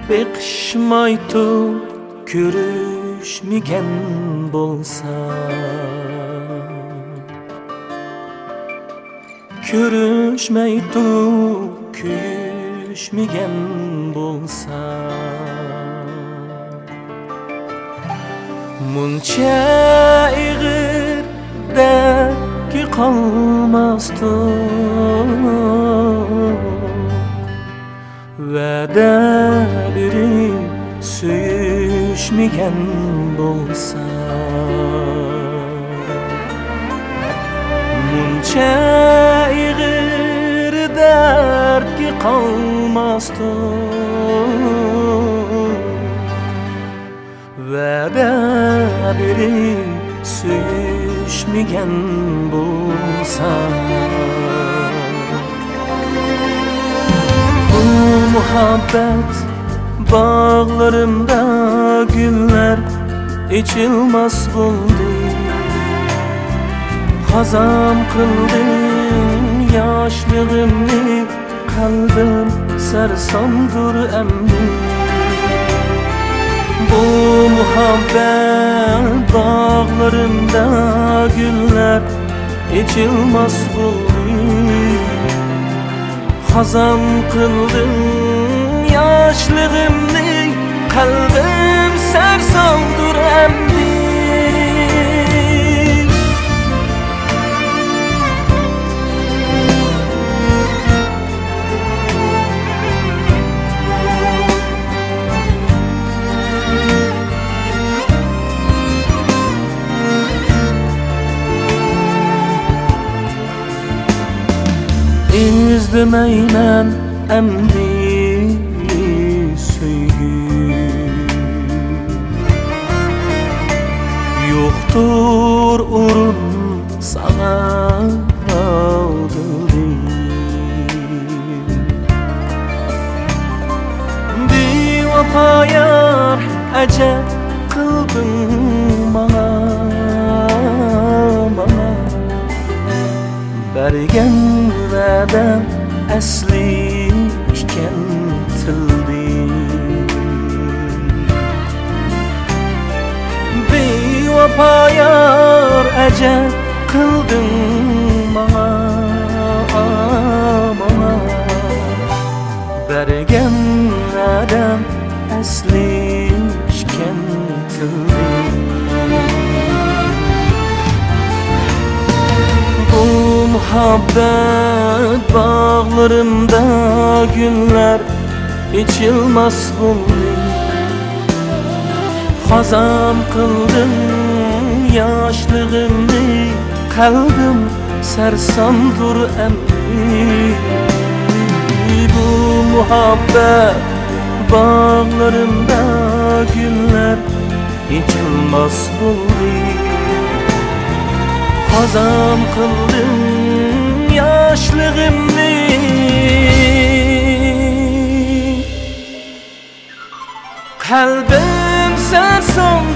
Beqishmaytib ko'rishmagan bo'lsa, ko'rishmaytib kuyishmagan bo'lsa, muncha ig'irda qolmasdi va'da berib suyishmagan bo'lsa, muncha ig'ir dardga qolmasdi va'da berib suyishmagan bo'lsa, bu muhabbet bağlarımda güller içilmez buldu. Hazam kıldım yaşlığımı, kalbim sersamdır emmi. Bu muhabbet bağlarımda güller içilmez buldu. Hazam kıldım yaşlığımı, kalbim sersamdır emmi. İzlemeymen emni söygü, yoktur urun sana dilim. Bir vapa yar acep kıldın bana, bergen va'dam asli iken tildi. Bevafo yar ajab qilding manga, bergan va'dam asli iken tildi. Muhabbet bağlarımda güller içilmez buldu. Hazam kıldım yaşlığımı, kalbim sersamdır emmi. Bu muhabbet bağlarımda güller içilmez buldu. Hazam kıldım yaşlığımı, kalbim sersamdır